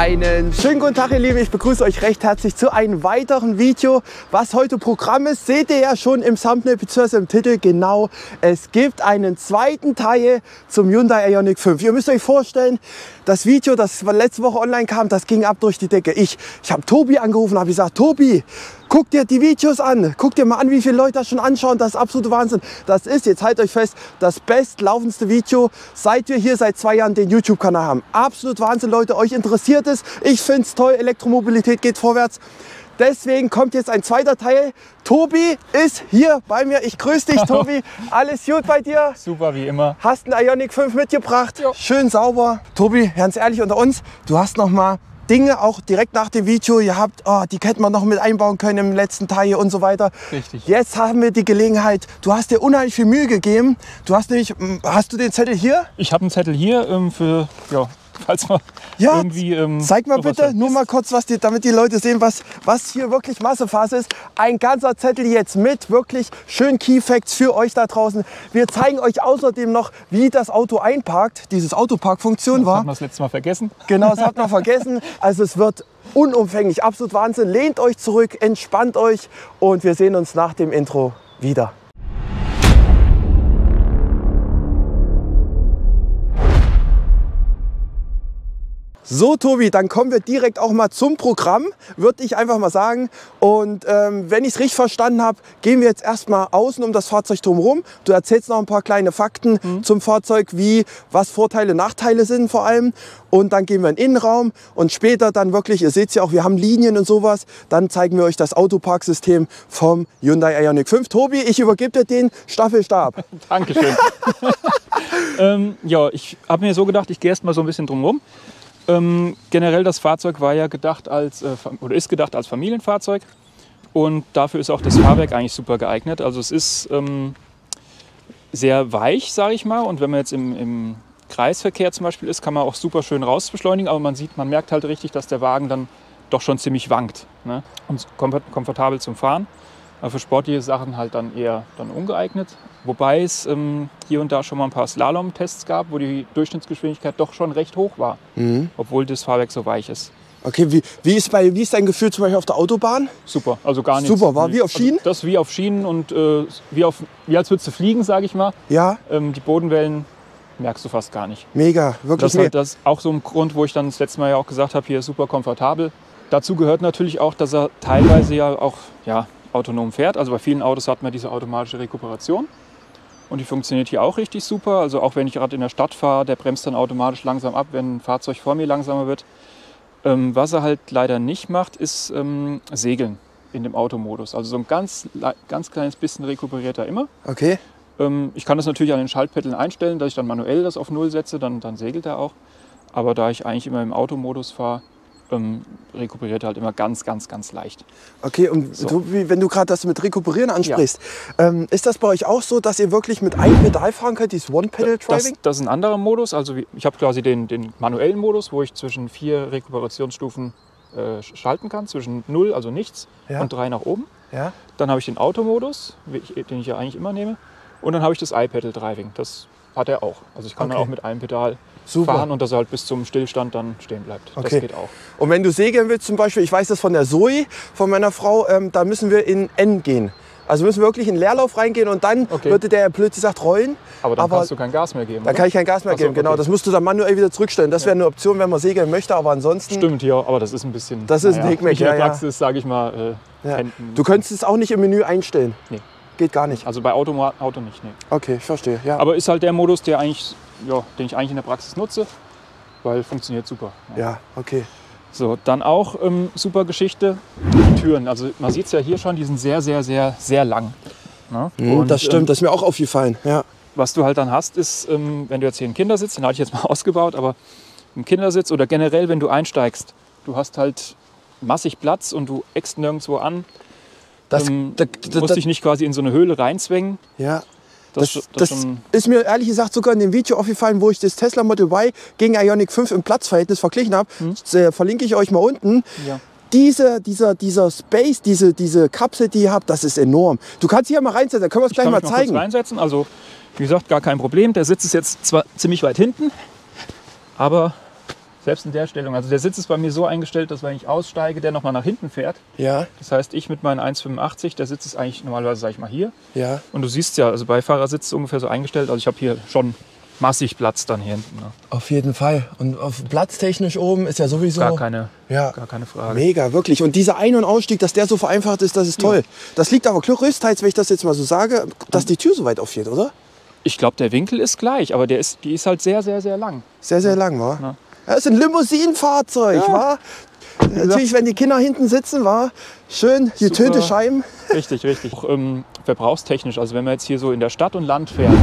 Einen schönen guten Tag, ihr Lieben. Ich begrüße euch recht herzlich zu einem weiteren Video. Was heute Programm ist, seht ihr ja schon im Thumbnail bzw. im Titel. Genau, es gibt einen zweiten Teil zum Hyundai Ioniq 5. Ihr müsst euch vorstellen, das Video, das letzte Woche online kam, das ging ab durch die Decke. Ich habe Tobi angerufen, habe gesagt, Tobi, guck dir die Videos an. Guck dir mal an, wie viele Leute das schon anschauen. Das ist absolute Wahnsinn. Das ist, jetzt haltet euch fest, das bestlaufendste Video, seit wir hier seit 2 Jahren den YouTube-Kanal haben. Absolut Wahnsinn, Leute. Euch interessiert es. Ich finde es toll. Elektromobilität geht vorwärts. Deswegen kommt jetzt ein zweiter Teil. Tobi ist hier bei mir. Ich grüße dich, Tobi. Alles gut bei dir? Super, wie immer. Hast einen Ioniq 5 mitgebracht. Jo. Schön sauber. Tobi, ganz ehrlich unter uns, du hast noch mal Dinge auch direkt nach dem Video gehabt, die hätten wir noch mit einbauen können im letzten Teil und so weiter. Richtig. Jetzt haben wir die Gelegenheit, du hast dir unheimlich viel Mühe gegeben. Du hast nämlich, hast du den Zettel hier? Ich habe einen Zettel hier für, ja, falls man irgendwie... zeig mal bitte, nur mal kurz, damit die Leute sehen, was hier wirklich Massephase ist. Ein ganzer Zettel jetzt mit wirklich schönen Key Facts für euch da draußen. Wir zeigen euch außerdem noch, wie das Auto einparkt. Dieses Autoparkfunktion war. Das hat man das letzte Mal vergessen. Genau, das hat man vergessen. Also es wird unumfänglich, absolut Wahnsinn. Lehnt euch zurück, entspannt euch und wir sehen uns nach dem Intro wieder. So, Tobi, dann kommen wir direkt auch mal zum Programm, würde ich einfach mal sagen. Und wenn ich es richtig verstanden habe, gehen wir jetzt erstmal außen um das Fahrzeug drumherum. Du erzählst noch ein paar kleine Fakten zum Fahrzeug, was Vorteile, Nachteile sind vor allem. Und dann gehen wir in den Innenraum und später dann wirklich, ihr seht ja auch, wir haben Linien und sowas. Dann zeigen wir euch das Autoparksystem vom Hyundai Ioniq 5. Tobi, ich übergebe dir den Staffelstab. Dankeschön. Ja, ich habe mir so gedacht, ich gehe erst mal so ein bisschen drumherum. Generell das Fahrzeug war ja gedacht ist gedacht als Familienfahrzeug und dafür ist auch das Fahrwerk eigentlich super geeignet. Also es ist sehr weich, sage ich mal, und wenn man jetzt im Kreisverkehr zum Beispiel ist, kann man auch super schön rausbeschleunigen, aber man merkt halt richtig, dass der Wagen dann doch schon ziemlich wankt, ne? Und komfortabel zum Fahren. Aber für sportliche Sachen halt dann eher ungeeignet. Wobei es hier und da schon mal ein paar Slalom-Tests gab, wo die Durchschnittsgeschwindigkeit doch schon recht hoch war, obwohl das Fahrwerk so weich ist. Okay, wie ist dein Gefühl zum Beispiel auf der Autobahn? Super, also gar nichts. Super, war wie auf Schienen? Also das wie auf Schienen und wie als würdest du fliegen, sage ich mal. Ja. Die Bodenwellen merkst du fast gar nicht. Mega, wirklich. Das ist halt das auch so ein Grund, wo ich dann das letzte Mal ja auch gesagt habe, hier ist super komfortabel. Dazu gehört natürlich auch, dass er teilweise ja auch autonom fährt. Also bei vielen Autos hat man diese automatische Rekuperation. Und die funktioniert hier auch richtig super. Also auch wenn ich gerade in der Stadt fahre, der bremst dann automatisch langsam ab, wenn ein Fahrzeug vor mir langsamer wird. Was er halt leider nicht macht, ist Segeln in dem Automodus. Also so ein ganz kleines bisschen rekuperiert er immer. Okay. Ich kann das natürlich an den Schaltpedalen einstellen, dass ich dann manuell das auf 0 setze, dann segelt er auch. Aber da ich eigentlich immer im Automodus fahre, rekuperiert er halt immer ganz leicht. Okay, und so. Wenn du gerade das mit Rekuperieren ansprichst, ist das bei euch auch so, dass ihr wirklich mit einem Pedal fahren könnt, dieses One-Pedal-Driving? Das ist ein anderer Modus. Also ich habe quasi den manuellen Modus, wo ich zwischen 4 Rekuperationsstufen schalten kann, zwischen 0, also nichts, und 3 nach oben. Ja. Dann habe ich den Automodus, den ich ja eigentlich immer nehme. Und dann habe ich das iPedal-Driving. Das hat er auch. Also ich kann dann auch mit einem Pedal fahren und dass er halt bis zum Stillstand dann stehen bleibt. Okay. Das geht auch. Und wenn du segeln willst zum Beispiel, ich weiß das von der Zoe, von meiner Frau, da müssen wir in N gehen. Also müssen wir wirklich in Leerlauf reingehen und dann würde der blöd gesagt rollen. Aber dann kannst du kein Gas mehr geben, Dann kann ich kein Gas mehr geben, genau. Das musst du dann manuell wieder zurückstellen. Das wäre eine Option, wenn man segeln möchte, aber ansonsten... Stimmt, ja, aber das ist ein bisschen... Das ist ein Hickmeck, nicht in der Praxis, sage ich mal. Du könntest es auch nicht im Menü einstellen? Nee. Geht gar nicht? Also bei Auto nicht, nee. Okay, ich verstehe, ja. Aber ist halt der Modus, den ich eigentlich in der Praxis nutze, weil funktioniert super. Ja, okay. So, dann auch super Geschichte, die Türen. Also man sieht es ja hier schon, die sind sehr lang. Ne? Und, das stimmt, das ist mir auch aufgefallen. Ja. Was du halt dann hast, ist, wenn du jetzt hier einen Kindersitz, den hatte ich jetzt mal ausgebaut, aber im Kindersitz oder generell, wenn du einsteigst, du hast halt massig Platz und du eckst nirgendwo an. Du musst dich nicht quasi in so eine Höhle reinzwängen. Ja. Das ist mir ehrlich gesagt sogar in dem Video aufgefallen, wo ich das Tesla Model Y gegen Ioniq 5 im Platzverhältnis verglichen habe. Verlinke ich euch mal unten. Ja. Dieser Space, diese Kapsel, die ihr habt, das ist enorm. Du kannst hier mal reinsetzen, dann können wir es gleich mal zeigen. Kurz reinsetzen. Also wie gesagt, gar kein Problem. Der Sitz ist jetzt zwar ziemlich weit hinten, aber Selbst in der Stellung. Also der Sitz ist bei mir so eingestellt, dass wenn ich aussteige, der nochmal nach hinten fährt. Ja. Das heißt, ich mit meinen 1,85, der Sitz ist eigentlich normalerweise, sag ich mal, hier. Ja. Und du siehst ja, also Beifahrersitz ist ungefähr so eingestellt. Also ich habe hier schon massig Platz dann hier hinten. Ne? Auf jeden Fall. Und auf platztechnisch oben ist ja sowieso... Gar keine Frage. Mega, wirklich. Und dieser Ein- und Ausstieg, dass der so vereinfacht ist, das ist toll. Das liegt aber größtenteils, wenn ich das jetzt mal so sage, dass die Tür so weit aufgeht, oder? Ich glaube, der Winkel ist gleich, aber die ist halt sehr, sehr, sehr lang. Sehr, sehr lang, wa? Ja. Das ist ein Limousinenfahrzeug, wa? Natürlich, wenn die Kinder hinten sitzen, war schön getönte Scheiben. Richtig, richtig. Auch, verbrauchstechnisch, also wenn man jetzt hier so in der Stadt und Land fährt,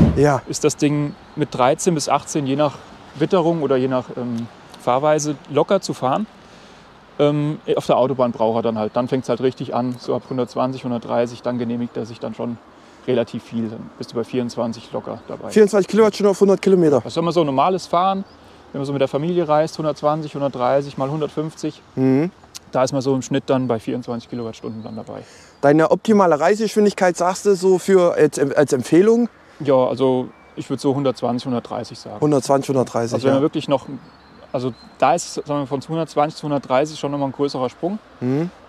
ist das Ding mit 13 bis 18, je nach Witterung oder je nach Fahrweise, locker zu fahren. Auf der Autobahn braucht er dann halt. Dann fängt es halt richtig an, so ab 120, 130, dann genehmigt er sich dann schon relativ viel. Dann bist du bei 24 locker dabei. 24 Kilowattstunden auf 100 Kilometer. Das ist immer so normales Fahren. Wenn man so mit der Familie reist, 120, 130 mal 150, da ist man so im Schnitt dann bei 24 Kilowattstunden dann dabei. Deine optimale Reisegeschwindigkeit, sagst du so für als Empfehlung? Ja, also ich würde so 120, 130 sagen. 120, 130, also wenn man wirklich noch, also da ist, sagen wir, von 120 zu 130 schon nochmal ein größerer Sprung.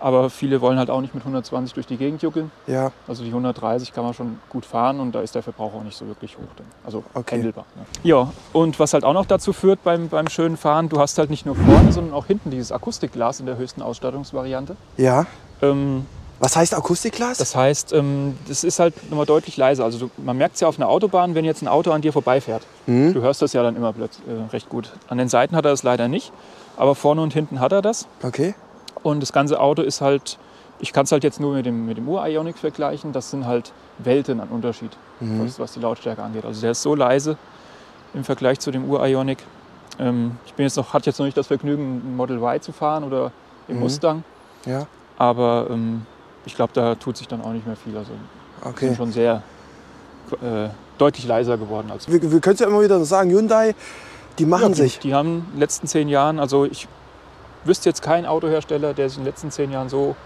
Aber viele wollen halt auch nicht mit 120 durch die Gegend juckeln. Ja. Also die 130 kann man schon gut fahren und da ist der Verbrauch auch nicht so wirklich hoch. Dann. Also handelbar. Ne? Ja, und was halt auch noch dazu führt beim schönen Fahren, du hast halt nicht nur vorne, sondern auch hinten dieses Akustikglas in der höchsten Ausstattungsvariante. Ja. Was heißt Akustikglas? Das heißt, das ist halt nochmal deutlich leiser. Also man merkt es ja auf einer Autobahn, wenn jetzt ein Auto an dir vorbeifährt. Du hörst das ja dann immer recht gut. An den Seiten hat er das leider nicht, aber vorne und hinten hat er das. Okay. Und das ganze Auto ist halt, ich kann es halt jetzt nur mit dem Ur-Ioniq vergleichen, das sind halt Welten an Unterschied, was die Lautstärke angeht. Also der ist so leise im Vergleich zu dem Ur-Ioniq. Ich hatte jetzt noch nicht das Vergnügen, ein Model Y zu fahren oder im Mustang. Ja. Aber ich glaube, da tut sich dann auch nicht mehr viel. Also sind schon sehr deutlich leiser geworden. Als wir können es ja immer wieder sagen, Hyundai, die machen sich. Die haben in den letzten 10 Jahren, also ich wüsste jetzt keinen Autohersteller, der sich in den letzten 10 Jahren so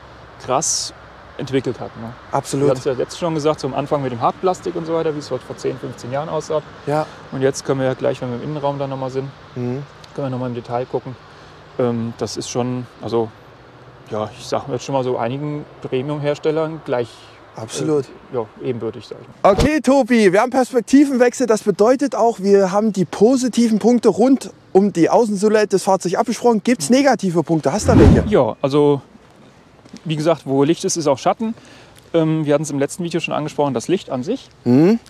krass entwickelt hat. Ne? Absolut. Du hast ja letztes schon gesagt, so am Anfang mit dem Hartplastik und so weiter, wie es vor 10, 15 Jahren aussah. Ja. Und jetzt können wir ja gleich, wenn wir im Innenraum dann nochmal sind, können wir nochmal im Detail gucken. Das ist schon, also ja, ich sage jetzt schon mal so einigen Premium-Herstellern gleich. Absolut. Ebenbürtig, sage ich mal. Okay, Tobi, wir haben Perspektivenwechsel. Das bedeutet auch, wir haben die positiven Punkte rund um die Außensilhouette des Fahrzeugs abgesprochen. Gibt es negative Punkte? Hast du welche? Ja, also wie gesagt, wo Licht ist, ist auch Schatten. Wir hatten es im letzten Video schon angesprochen, das Licht an sich.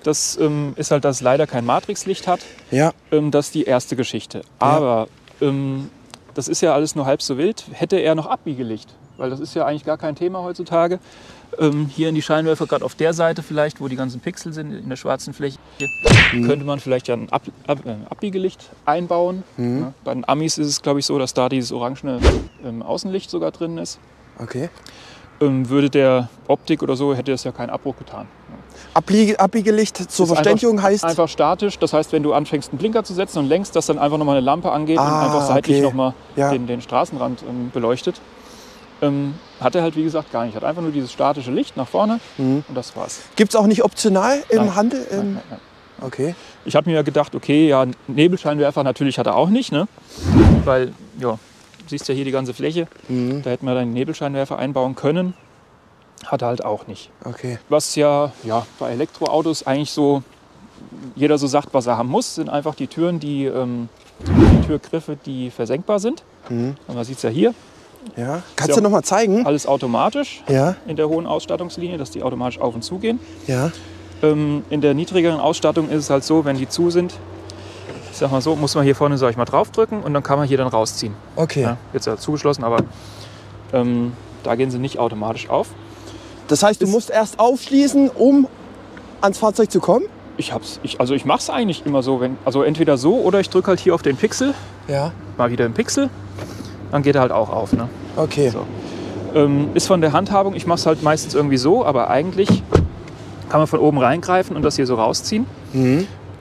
Das ist halt, dass es leider kein Matrixlicht hat. Ja. Das ist die erste Geschichte. Aber das ist ja alles nur halb so wild. Hätte er noch Abbiegelicht, weil das ist ja eigentlich gar kein Thema heutzutage. Hier in die Scheinwerfer, gerade auf der Seite vielleicht, wo die ganzen Pixel sind, in der schwarzen Fläche, könnte man vielleicht ja ein Abbiegelicht einbauen. Ja, bei den Amis ist es, glaube ich, so, dass da dieses orangene Außenlicht sogar drin ist. Okay. Würde der Optik oder so, hätte es ja keinen Abbruch getan. Abbiegelicht zur Verständigung heißt? Einfach statisch, das heißt, wenn du anfängst, einen Blinker zu setzen und längst, dass dann einfach nochmal eine Lampe angeht und einfach seitlich nochmal den Straßenrand beleuchtet. Hat er halt, wie gesagt, gar nicht. Hat einfach nur dieses statische Licht nach vorne und das war's. Gibt es auch nicht optional im Handel? Nein. Okay. Ich habe mir ja gedacht, okay, ja, Nebelscheinwerfer natürlich hat er auch nicht, ne? Weil, ja, du siehst ja hier die ganze Fläche. Da hätten wir dann einen Nebelscheinwerfer einbauen können. Hat er halt auch nicht. Okay. Was ja bei Elektroautos eigentlich so, jeder so sagt, was er haben muss, sind einfach die Türen, die Türgriffe, die versenkbar sind. Und man sieht es ja hier. Ja. Kannst du noch mal zeigen? Alles automatisch in der hohen Ausstattungslinie, dass die automatisch auf und zu gehen. Ja. In der niedrigeren Ausstattung ist es halt so, wenn die zu sind, ich sag mal so, muss man hier vorne, sag ich mal, draufdrücken und dann kann man hier dann rausziehen. Okay. Ja, jetzt ja zugeschlossen, aber da gehen sie nicht automatisch auf. Das heißt, du musst erst aufschließen, um ans Fahrzeug zu kommen? Ich mache es eigentlich immer so, also entweder so oder ich drücke halt hier auf den Pixel. Ja. Mal wieder den Pixel. Dann geht er halt auch auf. Ne? Okay. So. Ist von der Handhabung, ich mache es halt meistens irgendwie so, aber eigentlich kann man von oben reingreifen und das hier so rausziehen.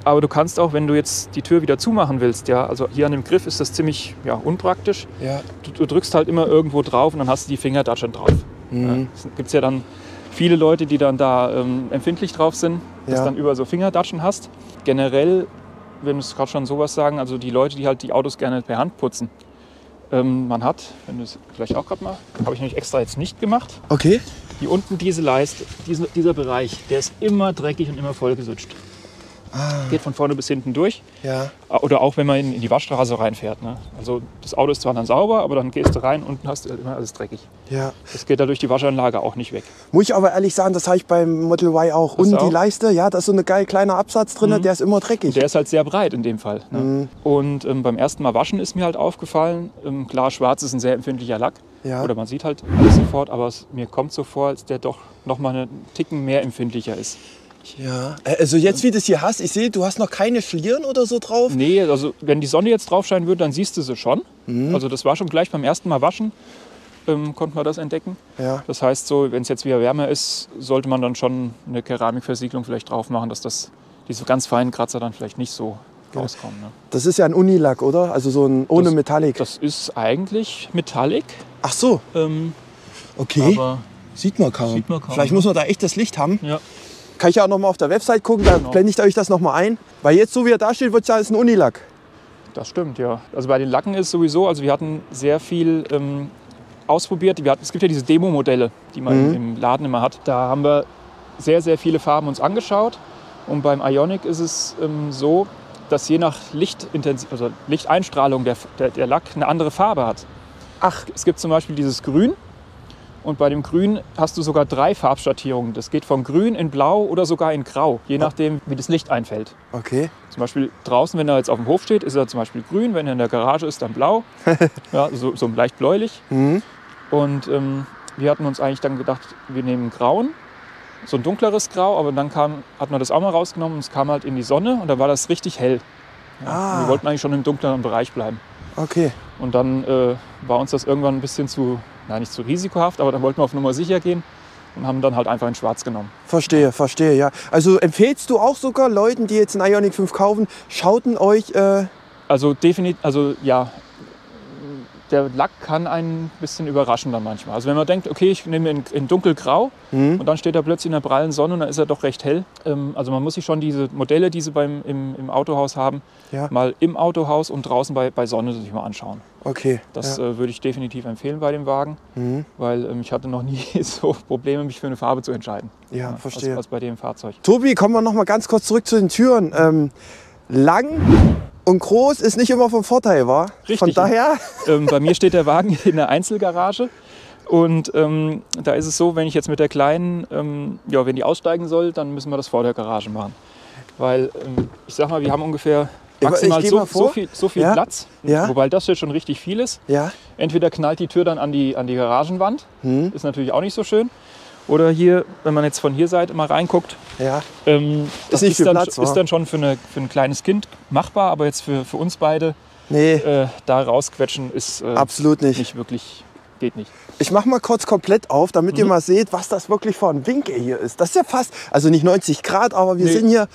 Aber du kannst auch, wenn du jetzt die Tür wieder zumachen willst, also hier an dem Griff ist das ziemlich unpraktisch. Ja. Du drückst halt immer irgendwo drauf und dann hast du die Finger da schon drauf. Es gibt ja dann viele Leute, die dann da empfindlich drauf sind, dass du dann über so Fingerdatschen hast. Generell, wenn wir es gerade schon sowas sagen, also die Leute, die halt die Autos gerne per Hand putzen, Man hat, wenn du es vielleicht auch gerade mal, habe ich nämlich extra jetzt nicht gemacht. Okay. Hier unten diese Leiste, dieser Bereich, der ist immer dreckig und immer vollgesutscht. Geht von vorne bis hinten durch. Ja. Oder auch wenn man in die Waschstraße reinfährt. Ne? Also das Auto ist zwar dann sauber, aber dann gehst du rein und hast du immer alles dreckig. Ja. Das geht da durch die Waschanlage auch nicht weg. Muss ich aber ehrlich sagen, das habe ich beim Model Y auch. Hast du Unten die auch? Leiste, ja, da ist so ein geil kleiner Absatz drin, der ist immer dreckig. Der ist halt sehr breit in dem Fall. Ne? Und beim ersten Mal waschen ist mir halt aufgefallen, klar, schwarz ist ein sehr empfindlicher Lack. Ja. Oder man sieht halt alles sofort, aber mir kommt so vor, als der doch noch mal einen Ticken mehr empfindlicher ist. Ja. Also jetzt, wie du es hier hast, ich sehe, du hast noch keine Schlieren oder so drauf. Nee, also wenn die Sonne jetzt drauf scheinen würde, dann siehst du sie schon. Also das war schon gleich beim ersten Mal waschen, konnte man das entdecken. Ja. Das heißt, so, wenn es jetzt wieder wärmer ist, sollte man dann schon eine Keramikversiegelung vielleicht drauf machen, dass diese ganz feinen Kratzer dann vielleicht nicht so rauskommen. Ne? Das ist ja ein Unilack, oder? Also so ein ohne Metallic. Das ist eigentlich Metallic. Ach so. Okay. Aber Sieht man kaum. Sieht man kaum, Vielleicht ne? muss man da echt das Licht haben. ja. Kann ich ja auch noch mal auf der Website gucken, da blende ich euch das noch mal ein. Weil jetzt, so wie er da steht, wird es ja als ein Unilack. Das stimmt, ja. Also bei den Lacken ist sowieso, also wir hatten sehr viel ausprobiert. Es gibt ja diese Demo-Modelle, die man im Laden immer hat. Da haben wir sehr, sehr viele Farben uns angeschaut. Und beim Ioniq ist es so, dass je nach Lichteinstrahlung der Lack eine andere Farbe hat. Ach. Es gibt zum Beispiel dieses Grün. Und bei dem Grün hast du sogar 3 Farbschattierungen. Das geht von Grün in Blau oder sogar in Grau, je nachdem, wie das Licht einfällt. Okay. Zum Beispiel draußen, wenn er jetzt auf dem Hof steht, ist er zum Beispiel grün. Wenn er in der Garage ist, dann blau. Ja, so leicht bläulich. Und wir hatten uns eigentlich dann gedacht, wir nehmen Grauen, so ein dunkleres Grau. Aber dann hat man das auch mal rausgenommen und es kam halt in die Sonne und dann war das richtig hell. Ja, wir wollten eigentlich schon im dunkleren Bereich bleiben. Okay. Und dann war uns das irgendwann ein bisschen nicht zu risikohaft, aber dann wollten wir auf Nummer sicher gehen und haben dann halt einfach in Schwarz genommen. Verstehe, ja. Also empfehlst du auch sogar Leuten, die jetzt einen Ioniq 5 kaufen, schauten euch... Also definitiv, ja, der Lack kann ein bisschen überraschen dann manchmal. Also wenn man denkt, okay, ich nehme in dunkelgrau und dann steht er plötzlich in der prallen Sonne und dann ist er doch recht hell. Also man muss sich schon diese Modelle, die sie im Autohaus haben, mal im Autohaus und draußen bei Sonne sich mal anschauen. Okay. Das würde ich definitiv empfehlen bei dem Wagen, weil ich hatte noch nie so Probleme, mich für eine Farbe zu entscheiden. Ja, verstehe. Als bei dem Fahrzeug. Tobi, kommen wir noch mal ganz kurz zurück zu den Türen. Lang und groß ist nicht immer vom Vorteil, wa? Richtig. Von daher... Bei mir steht der Wagen in der Einzelgarage. Und da ist es so, wenn ich jetzt mit der Kleinen, wenn die aussteigen soll, dann müssen wir das vor der Garage machen. Weil, ich sag mal, wir haben ungefähr maximal so viel Platz. Ja. Wobei das jetzt schon richtig viel ist. Ja. Entweder knallt die Tür dann an die Garagenwand. Ist natürlich auch nicht so schön. Oder hier, wenn man jetzt von hier Seite mal reinguckt, das ist dann schon für ein kleines Kind machbar, aber jetzt für uns beide da rausquetschen ist absolut nicht wirklich, geht nicht. Ich mache mal kurz komplett auf, damit ihr mal seht, was das wirklich für ein Winkel hier ist. Das ist ja fast, also nicht 90 Grad, aber wir sind hier,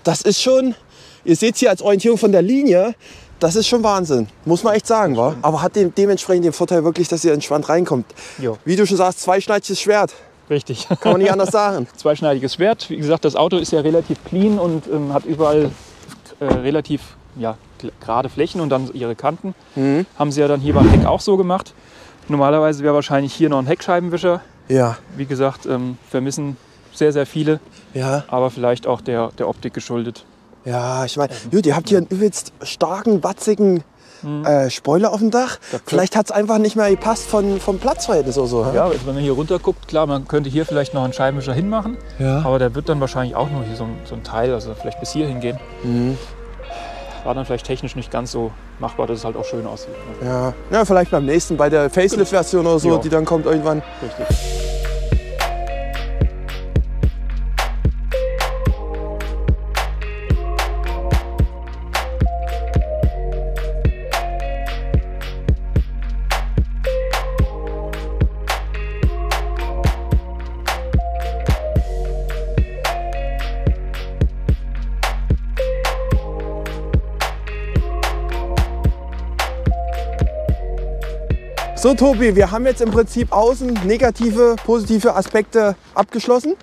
das ist schon, ihr seht hier als Orientierung von der Linie, das ist schon Wahnsinn, muss man echt sagen, wa? Aber hat dementsprechend den Vorteil wirklich, dass ihr entspannt reinkommt. Jo. Wie du schon sagst, zweischneidiges Schwert. Richtig. Kann man nicht anders sagen. Zweischneidiges Schwert. Wie gesagt, das Auto ist ja relativ clean und hat überall relativ gerade Flächen und dann ihre Kanten. Haben sie ja dann hier beim Heck auch so gemacht. Normalerweise wäre wahrscheinlich hier noch ein Heckscheibenwischer. Ja. Wie gesagt, vermissen sehr, sehr viele. Ja. Aber vielleicht auch der Optik geschuldet. Ja, ich meine, ihr habt hier einen übelst starken, watzigen Spoiler auf dem Dach. Vielleicht hat es einfach nicht mehr gepasst vom Platzverhältnis oder so. Ja, wenn man hier runter guckt, klar, man könnte hier vielleicht noch einen Scheibenwischer hinmachen. Ja. Aber der wird dann wahrscheinlich auch nur hier so ein Teil, also vielleicht bis hier hingehen. War dann vielleicht technisch nicht ganz so machbar, dass es halt auch schön aussieht. Ne? Ja, vielleicht beim nächsten, bei der Facelift-Version oder so, die dann kommt irgendwann. Richtig. So Tobi, wir haben jetzt im Prinzip außen negative, positive Aspekte abgeschlossen.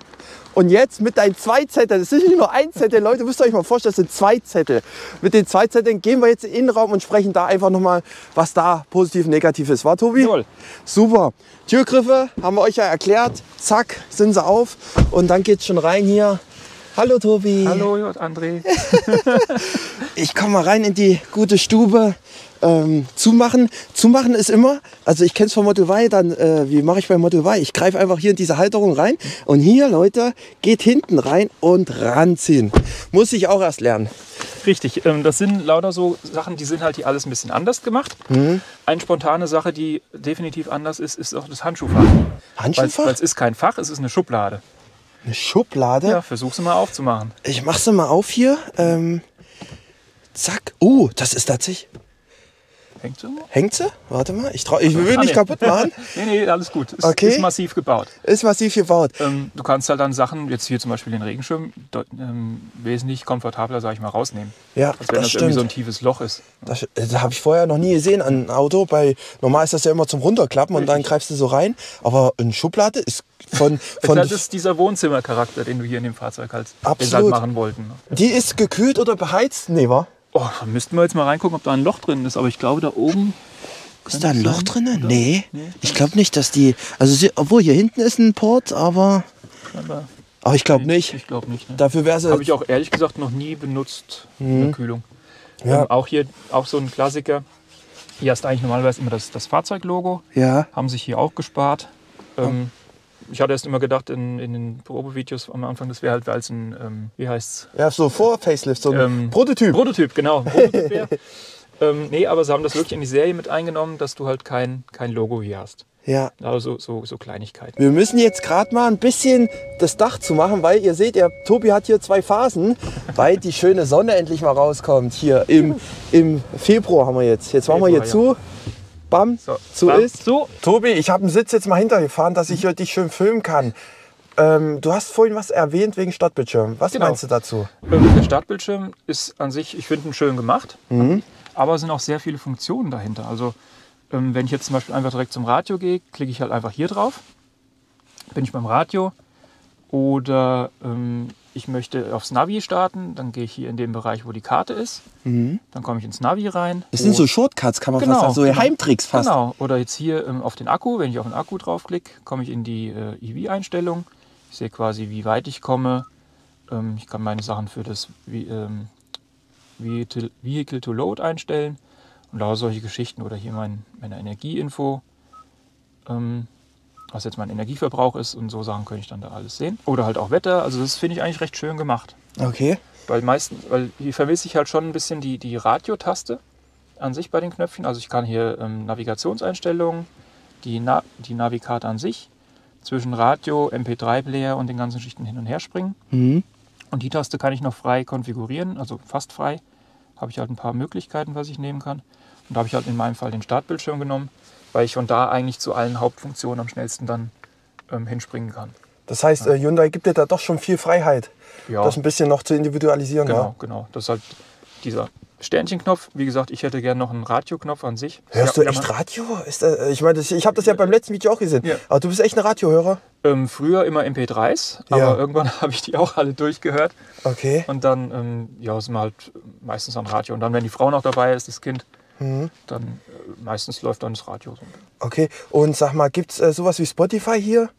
Und jetzt mit deinen 2 Zetteln, das ist nicht nur ein Zettel, Leute, müsst ihr euch mal vorstellen, das sind 2 Zettel. Mit den 2 Zetteln gehen wir jetzt in den Innenraum und sprechen da einfach nochmal, was da positiv und negativ ist. War Tobi? Jawohl. Super. Türgriffe haben wir euch ja erklärt. Zack, sind sie auf. Und dann geht's schon rein hier. Hallo Tobi. Hallo André. Ich komme mal rein in die gute Stube. Zumachen ist immer, also ich kenne es von Model Y, dann wie mache ich bei Model Y? Ich greife einfach hier in diese Halterung rein und hier, Leute, geht hinten rein und ranziehen. Muss ich auch erst lernen. Richtig, das sind lauter so Sachen, die sind halt hier alles ein bisschen anders gemacht. Eine spontane Sache, die definitiv anders ist, ist auch das Handschuhfach. Handschuhfach? Weil es ist kein Fach, es ist eine Schublade. Eine Schublade? Ja, versuch sie mal aufzumachen. Ich mache sie mal auf hier. Zack. Das ist tatsächlich... Hängt sie? Hängt sie? Warte mal, ich will nicht kaputt machen. Nee, alles gut. Okay. Ist massiv gebaut. Ist massiv gebaut. Du kannst halt dann Sachen, jetzt hier zum Beispiel den Regenschirm, wesentlich komfortabler, sage ich mal, rausnehmen. Ja, als wenn das irgendwie so ein tiefes Loch ist. Das habe ich vorher noch nie gesehen an einem Auto. Normal ist das ja immer zum Runterklappen und dann greifst du so rein. Aber eine Schublade ist das ist dieser Wohnzimmercharakter, den du hier in dem Fahrzeug halt machen wollten. Die ist gekühlt oder beheizt? Nee, wa? Oh, da müssten wir jetzt mal reingucken, ob da ein Loch drin ist. Aber ich glaube, da oben... Ist da ein Loch drin? Nee. Ich glaube nicht, dass die... Also, obwohl hier hinten ist ein Port, aber... Aber ich glaube nicht. Ich glaube nicht. Ne? Dafür wäre es... Habe ich auch ehrlich gesagt noch nie benutzt, eine Kühlung. Ja. Auch hier, auch so ein Klassiker. Hier hast du eigentlich normalerweise immer das Fahrzeuglogo. Ja. Haben sich hier auch gespart. Ich hatte erst immer gedacht in den Probevideos am Anfang, das wäre halt als ein, wie heißt's? Ja, so vor Facelift, so ein Prototyp. Prototyp, genau. Prototyp wäre. Nee, aber sie haben das wirklich in die Serie mit eingenommen, dass du halt kein Logo hier hast. Ja. Also so Kleinigkeiten. Wir müssen jetzt gerade mal ein bisschen das Dach zumachen, weil ihr seht, Tobi hat hier 2 Phasen, weil die schöne Sonne endlich mal rauskommt. Hier im Februar haben wir jetzt. Jetzt machen wir hier zu. Bam, so ist. So. Tobi, ich habe einen Sitz jetzt mal hintergefahren, dass ich dich schön filmen kann. Du hast vorhin was erwähnt wegen Startbildschirm. Was meinst du dazu? Der Startbildschirm ist an sich, ich finde ihn schön gemacht, aber es sind auch sehr viele Funktionen dahinter. Also wenn ich jetzt zum Beispiel einfach direkt zum Radio gehe, klicke ich halt einfach hier drauf. Bin ich beim Radio oder ich möchte aufs Navi starten, dann gehe ich hier in den Bereich, wo die Karte ist. Dann komme ich ins Navi rein. Das sind so Shortcuts, kann man fast sagen, so Heimtricks fast. Genau, oder jetzt hier auf den Akku, wenn ich auf den Akku draufklicke, komme ich in die EV-Einstellung. Ich sehe quasi, wie weit ich komme. Ich kann meine Sachen für das Vehicle to Load einstellen und lauter solche Geschichten. Oder hier meine Energieinfo. Was jetzt mein Energieverbrauch ist und so Sachen könnte ich dann da alles sehen. Oder halt auch Wetter, also das finde ich eigentlich recht schön gemacht. Okay. Weil hier vermisse ich halt schon ein bisschen die Radiotaste an sich bei den Knöpfchen. Also ich kann hier Navigationseinstellungen, die Navikarte an sich, zwischen Radio, MP3-Player und den ganzen Schichten hin und her springen. Und die Taste kann ich noch frei konfigurieren, also fast frei. Habe ich halt ein paar Möglichkeiten, was ich nehmen kann. Und da habe ich halt in meinem Fall den Startbildschirm genommen, weil ich von da eigentlich zu allen Hauptfunktionen am schnellsten dann hinspringen kann. Das heißt, Hyundai gibt dir da doch schon viel Freiheit, das ein bisschen noch zu individualisieren. Genau. Das ist halt dieser Sternchenknopf. Wie gesagt, ich hätte gerne noch einen Radioknopf an sich. Hörst du echt Radio? Ich meine, ich habe das ja beim letzten Video auch gesehen. Ja. Aber du bist echt ein Radiohörer? Früher immer MP3s, aber irgendwann habe ich die auch alle durchgehört. Okay. Und dann sind wir halt meistens am Radio. Und dann, wenn die Frau noch dabei ist, das Kind, dann meistens läuft dann das Radio. Okay, und sag mal, gibt es sowas wie Spotify hier?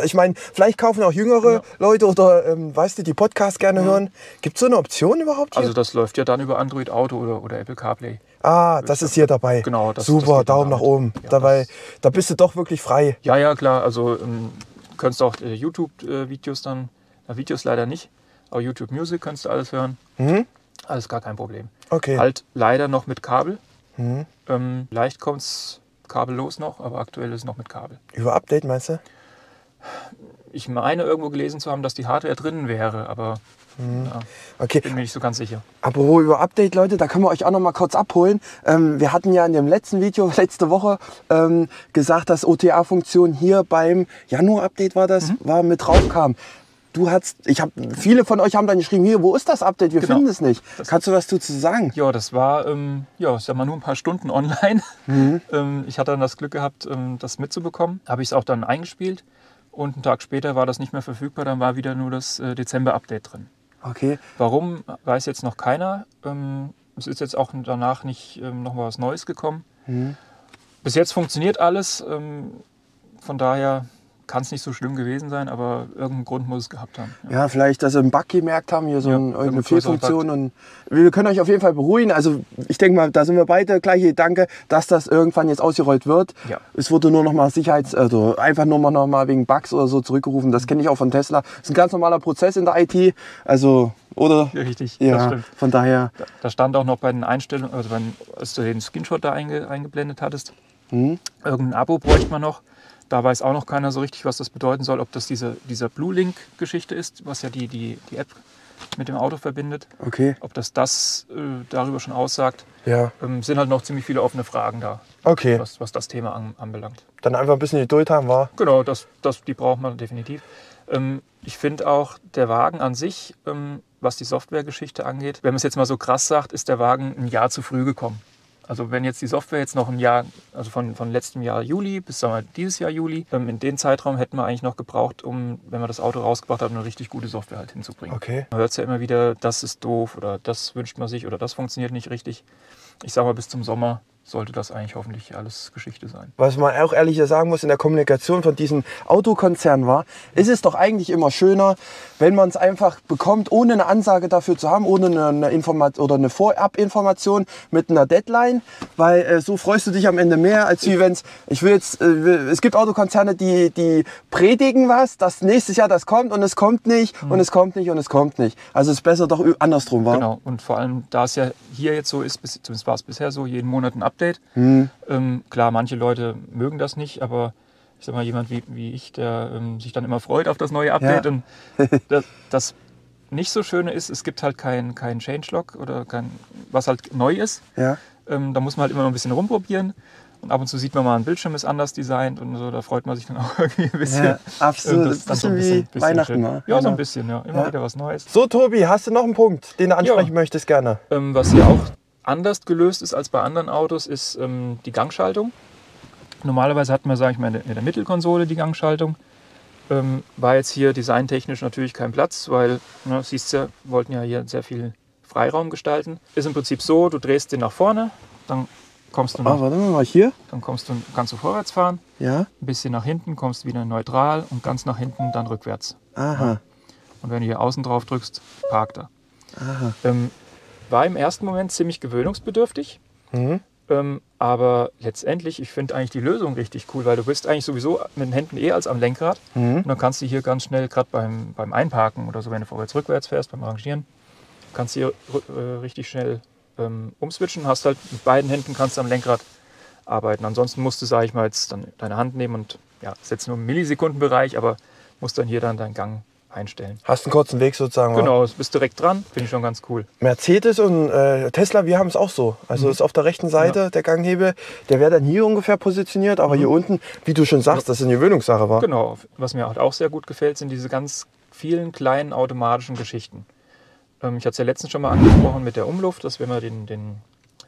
Ich meine, vielleicht kaufen auch jüngere Leute oder weißt du, die Podcasts gerne hören. Gibt es so eine Option überhaupt hier? Also das läuft ja dann über Android Auto oder Apple CarPlay. Ah, das ist hier dabei. Genau. Super, das Daumen nach oben. Ja, da bist du doch wirklich frei. Ja, klar. Also du kannst auch YouTube-Videos dann, Videos leider nicht, aber YouTube Music kannst du alles hören. Alles gar kein Problem. Okay. Halt leider noch mit Kabel. Leicht kommt es kabellos noch, aber aktuell ist es noch mit Kabel. Über Update meinst du? Ich meine irgendwo gelesen zu haben, dass die Hardware drinnen wäre, aber okay. Bin mir nicht so ganz sicher. Apropos über Update, Leute, da können wir euch auch noch mal kurz abholen. Wir hatten ja in dem letzten Video, letzte Woche, gesagt, dass OTA-Funktion hier beim Januar-Update war mit drauf kam. viele von euch haben dann geschrieben, hier, wo ist das Update? Wir Genau. finden es nicht. Kannst du was dazu sagen? Ja, das war, ich sag mal, nur ein paar Stunden online. Ich hatte dann das Glück gehabt, das mitzubekommen. Habe ich es auch dann eingespielt und einen Tag später war das nicht mehr verfügbar. Dann war wieder nur das Dezember-Update drin. Okay. Warum, weiß jetzt noch keiner. Es ist jetzt auch danach nicht noch mal was Neues gekommen. Bis jetzt funktioniert alles. Von daher kann es nicht so schlimm gewesen sein, aber irgendeinen Grund muss es gehabt haben. Ja, vielleicht, dass sie einen Bug gemerkt haben, hier so eine irgendwas Fehlfunktion. Und wir können euch auf jeden Fall beruhigen. Also ich denke mal, da sind wir beide gleiche Gedanke, dass das irgendwann jetzt ausgerollt wird. Ja. Es wurde nur noch mal einfach nur noch mal wegen Bugs oder so zurückgerufen. Das kenne ich auch von Tesla. Das ist ein ganz normaler Prozess in der IT. Also, oder? Ja, richtig, Ja, das stimmt. von daher. Da stand auch noch bei den Einstellungen, also als du den Screenshot da eingeblendet hattest, irgendein Abo bräuchte man noch. Da weiß auch noch keiner so richtig, was das bedeuten soll, ob das dieser Blue Link-Geschichte ist, was ja die App mit dem Auto verbindet. Okay. Ob das darüber schon aussagt. Ja. Sind halt noch ziemlich viele offene Fragen da, Okay. was das Thema anbelangt. Dann einfach ein bisschen Geduld haben, war. Genau, die braucht man definitiv. Ich finde auch, der Wagen an sich, was die Softwaregeschichte angeht, wenn man es jetzt mal so krass sagt, ist der Wagen ein Jahr zu früh gekommen. Also wenn jetzt die Software jetzt noch ein Jahr, also von letztem Jahr Juli bis sagen wir, dieses Jahr Juli, in den Zeitraum hätten wir eigentlich noch gebraucht, wenn wir das Auto rausgebracht haben, eine richtig gute Software halt hinzubringen. Okay. Man hört es ja immer wieder, das ist doof oder das wünscht man sich oder das funktioniert nicht richtig. Ich sage mal, bis zum Sommer sollte das eigentlich hoffentlich alles Geschichte sein. Was man auch ehrlich sagen muss, in der Kommunikation von diesem Autokonzern war, ist es doch eigentlich immer schöner, wenn man es einfach bekommt, ohne eine Ansage dafür zu haben, ohne eine Information oder eine Vorabinformation mit einer Deadline, weil so freust du dich am Ende mehr, als wie wenn es gibt Autokonzerne, die predigen was, dass nächstes Jahr das kommt und es kommt nicht und es kommt nicht und es kommt nicht. Also es ist besser doch andersrum, war. Genau, und vor allem, da es ja hier jetzt so ist, zumindest war es bisher so, jeden Monat ein Update. Klar, manche Leute mögen das nicht, aber ich sag mal, jemand wie ich, der sich dann immer freut auf das neue Update. Ja. Und das nicht so Schöne ist, es gibt halt kein Changelog oder was halt neu ist. Ja. Da muss man halt immer noch ein bisschen rumprobieren. Und ab und zu sieht man mal, ein Bildschirm ist anders designt und so, da freut man sich dann auch irgendwie ein bisschen. Ja, absolut. Das ist dann Das ist ein bisschen wie Weihnachten, schön. ne? Ja, so Genau. ein bisschen, ja. Immer wieder was Neues. So, Tobi, hast du noch einen Punkt, den du ansprechen möchtest, gerne? Was hier auch anders gelöst ist als bei anderen Autos, ist die Gangschaltung. Normalerweise hatten wir, sage ich mal, in der Mittelkonsole die Gangschaltung. War jetzt hier designtechnisch natürlich kein Platz, weil, siehst du, wollten ja hier sehr viel Freiraum gestalten. Ist im Prinzip so, du drehst den nach vorne, dann kommst du Warte mal, hier. kannst du vorwärts fahren, Ja. ein bisschen nach hinten, kommst wieder neutral und ganz nach hinten dann rückwärts. Aha. Und wenn du hier außen drauf drückst, parkt er. Aha. War im ersten Moment ziemlich gewöhnungsbedürftig. Aber letztendlich, ich finde eigentlich die Lösung richtig cool, weil du bist eigentlich sowieso mit den Händen als am Lenkrad. Und dann kannst du hier ganz schnell, gerade beim Einparken oder so, wenn du vorwärts-rückwärts fährst, beim Rangieren, kannst du hier richtig schnell umswitchen. Hast halt mit beiden Händen kannst du am Lenkrad arbeiten. Ansonsten musst du, sage ich mal, jetzt dann deine Hand nehmen und ist jetzt nur im Millisekundenbereich, aber musst dann hier dann deinen Gang einstellen. Hast einen kurzen Weg sozusagen. Genau, bist direkt dran, finde ich schon ganz cool. Mercedes und Tesla, wir haben es auch so. Also ist auf der rechten Seite der Ganghebel, der wäre dann hier ungefähr positioniert, aber hier unten, wie du schon sagst, das ist eine Gewöhnungssache, war. Genau, was mir halt auch sehr gut gefällt, sind diese ganz vielen kleinen automatischen Geschichten. Ich hatte es ja letztens schon mal angesprochen mit der Umluft, dass wenn man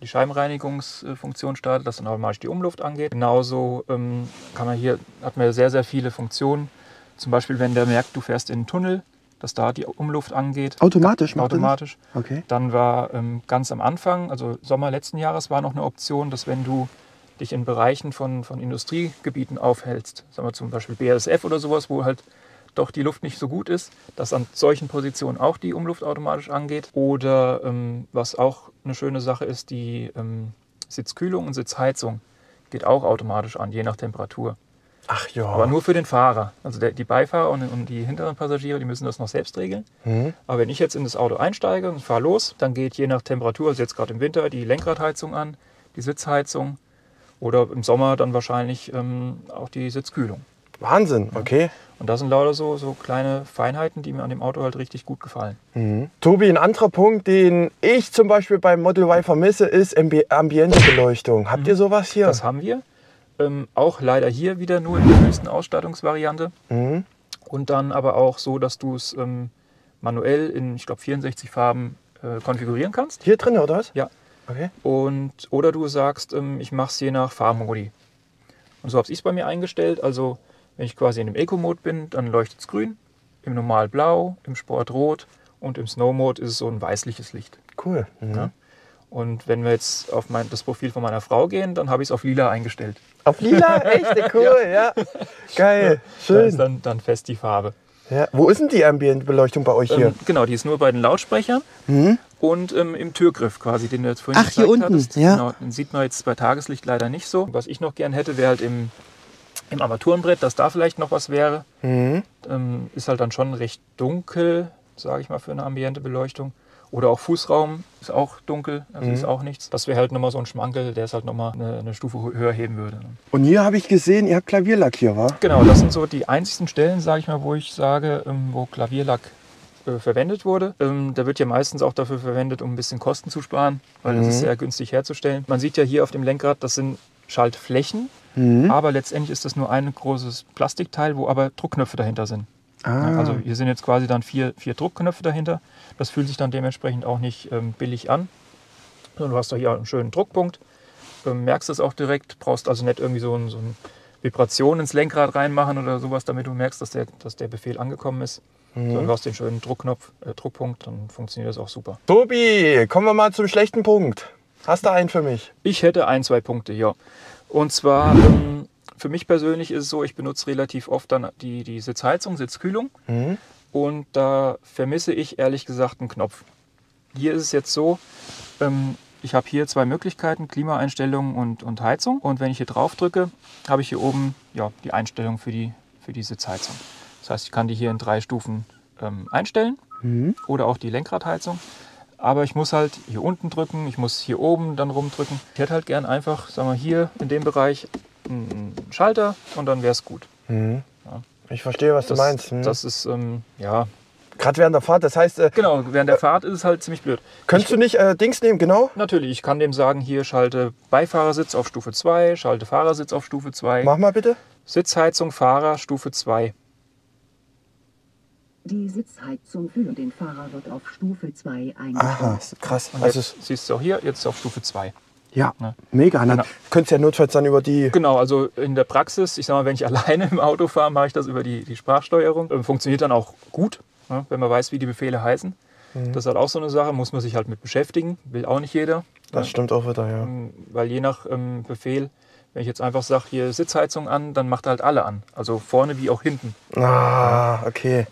die Scheibenreinigungsfunktion startet, dass dann automatisch die Umluft angeht. Genauso hat man sehr, sehr viele Funktionen. Zum Beispiel, wenn der merkt, du fährst in einen Tunnel, dass da die Umluft angeht. Automatisch? Automatisch. Okay. Dann war ganz am Anfang, also Sommer letzten Jahres, war noch eine Option, dass wenn du dich in Bereichen von Industriegebieten aufhältst, sagen wir zum Beispiel BASF oder sowas, wo halt doch die Luft nicht so gut ist, dass an solchen Positionen auch die Umluft automatisch angeht. Oder was auch eine schöne Sache ist, die Sitzkühlung und Sitzheizung geht auch automatisch an, je nach Temperatur. Ach ja. Aber nur für den Fahrer. Also die Beifahrer und die hinteren Passagiere, die müssen das noch selbst regeln. Aber wenn ich jetzt in das Auto einsteige und fahre los, dann geht je nach Temperatur, also jetzt gerade im Winter, die Lenkradheizung an, die Sitzheizung oder im Sommer dann wahrscheinlich auch die Sitzkühlung. Wahnsinn, okay. Und das sind lauter so kleine Feinheiten, die mir an dem Auto halt richtig gut gefallen. Tobi, ein anderer Punkt, den ich zum Beispiel beim Model Y vermisse, ist Ambientebeleuchtung. Habt ihr sowas hier? Das haben wir. Auch leider hier wieder nur in der höchsten Ausstattungsvariante. Und dann aber auch so, dass du es manuell in, ich glaube, 64 Farben konfigurieren kannst. Hier drin, oder was? Ja. Okay. Oder du sagst, ich mache es je nach Farbmodi. Und so habe ich es bei mir eingestellt. Also wenn ich quasi in dem Eco-Mode bin, dann leuchtet es grün, im Normal blau, im Sport rot und im Snow-Mode ist es so ein weißliches Licht. Cool. Mhm. Ja? Und wenn wir jetzt auf das Profil von meiner Frau gehen, dann habe ich es auf lila eingestellt. Auf lila? Echt? Cool, ja. Geil, schön. Da ist dann fest die Farbe. Ja. Wo ist denn die Ambient-Beleuchtung bei euch hier? Genau, die ist nur bei den Lautsprechern und im Türgriff quasi, den du jetzt vorhin hier unten, hattest. ja. Genau, den sieht man jetzt bei Tageslicht leider nicht so. Was ich noch gern hätte, wäre halt im Armaturenbrett, dass da vielleicht noch was wäre. Ist halt dann schon recht dunkel, sage ich mal, für eine ambiente Beleuchtung. Oder auch Fußraum ist auch dunkel, also ist auch nichts. Das wäre halt nochmal so ein Schmankel, der es halt nochmal eine Stufe höher heben würde. Und hier habe ich gesehen, ihr habt Klavierlack hier, wa? Genau, das sind so die einzigsten Stellen, sage ich mal, wo ich sage, wo Klavierlack verwendet wurde. Der wird ja meistens auch dafür verwendet, um ein bisschen Kosten zu sparen, weil das ist sehr günstig herzustellen. Man sieht ja hier auf dem Lenkrad, das sind Schaltflächen, aber letztendlich ist das nur ein großes Plastikteil, wo aber Druckknöpfe dahinter sind. Ja, also hier sind jetzt quasi dann vier Druckknöpfe dahinter. Das fühlt sich dann dementsprechend auch nicht billig an. Du hast da hier einen schönen Druckpunkt, merkst es auch direkt, brauchst also nicht irgendwie so eine Vibration ins Lenkrad reinmachen oder sowas, damit du merkst, dass der Befehl angekommen ist. Sondern du hast den schönen Druckpunkt, dann funktioniert das auch super. Tobi, kommen wir mal zum schlechten Punkt. Hast du einen für mich? Ich hätte 1, 2 Punkte, ja. Und zwar, für mich persönlich ist es so, ich benutze relativ oft dann die Sitzheizung, Sitzkühlung. Und da vermisse ich ehrlich gesagt einen Knopf. Hier ist es jetzt so, ich habe hier 2 Möglichkeiten, Klimaeinstellungen und Heizung. Und wenn ich hier drauf drücke, habe ich hier oben die Einstellung für die Sitzheizung. Das heißt, ich kann die hier in 3 Stufen einstellen oder auch die Lenkradheizung. Aber ich muss halt hier unten drücken, ich muss hier oben dann rumdrücken. Ich hätte halt gern einfach, sagen wir hier in dem Bereich einen Schalter und dann wäre es gut. Ja. Ich verstehe, was du meinst. Das ist, gerade während der Fahrt, das heißt... genau, während der Fahrt ist es halt ziemlich blöd. Könntest du nicht Dings nehmen, genau? Natürlich, ich kann dem sagen, hier schalte Beifahrersitz auf Stufe 2, schalte Fahrersitz auf Stufe 2. Mach mal bitte. Sitzheizung, Fahrer, Stufe 2. Die Sitzheizung für den Fahrer wird auf Stufe 2 eingestellt. Aha, krass. Und jetzt siehst du auch hier, jetzt auf Stufe 2. Ja, Ne? mega. Genau. Könntest ja notfalls dann über die... Genau, also in der Praxis, ich sag mal, wenn ich alleine im Auto fahre, mache ich das über die Sprachsteuerung. Funktioniert dann auch gut, ne, wenn man weiß, wie die Befehle heißen. Das ist halt auch so eine Sache, muss man sich halt mit beschäftigen. Will auch nicht jeder. Das stimmt auch wieder, ja. Weil je nach Befehl, wenn ich jetzt einfach sage, hier Sitzheizung an, dann macht er halt alle an. Also vorne wie auch hinten. Ah, okay.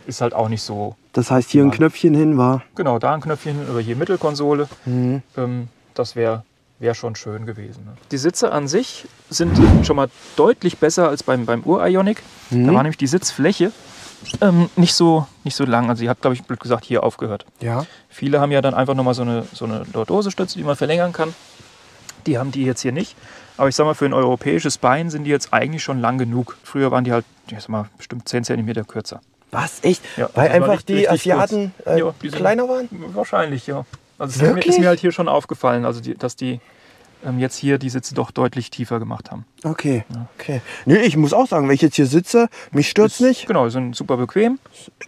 Ist halt auch nicht so. Das heißt, hier ein Knöpfchen hin war... Genau, da ein Knöpfchen hin, oder hier Mittelkonsole. Das wäre schon schön gewesen. Ne? Die Sitze an sich sind schon mal deutlich besser als beim Ur-Ioniq. Da war nämlich die Sitzfläche nicht so lang. Also die hat, glaube ich, blöd gesagt, hier aufgehört. Ja. Viele haben ja dann einfach nochmal so eine Lordose-Stütze, die man verlängern kann. Die haben die jetzt hier nicht. Aber ich sag mal, für ein europäisches Bein sind die jetzt eigentlich schon lang genug. Früher waren die halt, ich sag mal, bestimmt 10 cm kürzer. Was? Echt? Ja, weil also einfach die Asiaten die sind kleiner waren? Wahrscheinlich, ja. Also Wirklich? ist mir halt hier schon aufgefallen, also dass die jetzt hier die Sitze doch deutlich tiefer gemacht haben. Okay, okay. Nee, ich muss auch sagen, wenn ich jetzt hier sitze, mich stört's nicht. Genau, sind super bequem.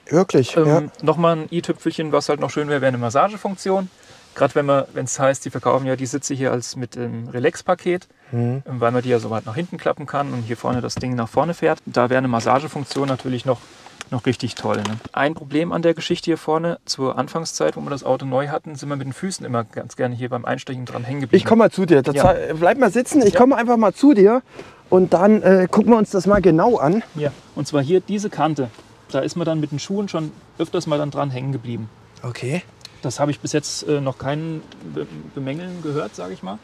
Wirklich, ja. Nochmal ein i-Tüpfelchen, was halt noch schön wäre eine Massagefunktion. Gerade wenn es heißt, die verkaufen ja die Sitze hier als mit Relax-Paket, weil man die ja so weit nach hinten klappen kann und hier vorne das Ding nach vorne fährt. Da wäre eine Massagefunktion natürlich noch richtig toll. Ne? Ein Problem an der Geschichte hier vorne, zur Anfangszeit, wo wir das Auto neu hatten, sind wir mit den Füßen immer ganz gerne hier beim Einsteigen dran hängen geblieben. Ich komme mal zu dir. Bleib mal sitzen, ich komme einfach mal zu dir und dann gucken wir uns das mal genau an. Ja, und zwar hier diese Kante. Da ist man dann mit den Schuhen schon öfters mal dann dran hängen geblieben. Okay. Das habe ich bis jetzt noch keinen Bemängeln gehört, sage ich mal.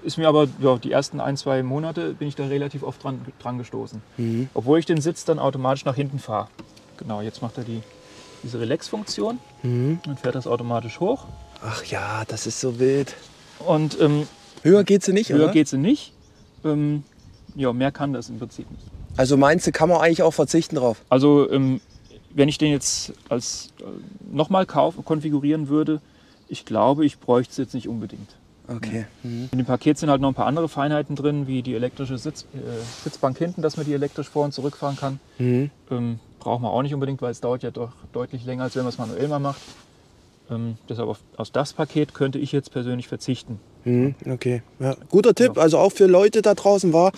Ist mir aber, die ersten 1, 2 Monate bin ich da relativ oft dran gestoßen. Obwohl ich den Sitz dann automatisch nach hinten fahre. Genau, jetzt macht er diese Relax-Funktion und fährt das automatisch hoch. Ach ja, das ist so wild. Und höher geht sie nicht, höher oder? geht sie nicht. Mehr kann das im Prinzip nicht. Also meinst du, kann man eigentlich auch verzichten drauf? Also wenn ich den jetzt als nochmal konfigurieren würde, ich glaube, ich bräuchte es jetzt nicht unbedingt. Okay. In dem Paket sind halt noch ein paar andere Feinheiten drin, wie die elektrische Sitzbank hinten, dass man die elektrisch vor- und zurückfahren kann. braucht man auch nicht unbedingt, weil es dauert ja doch deutlich länger, als wenn man es manuell mal macht. Deshalb auf das Paket könnte ich jetzt persönlich verzichten. Okay, ja. Guter Tipp, also auch für Leute da draußen war,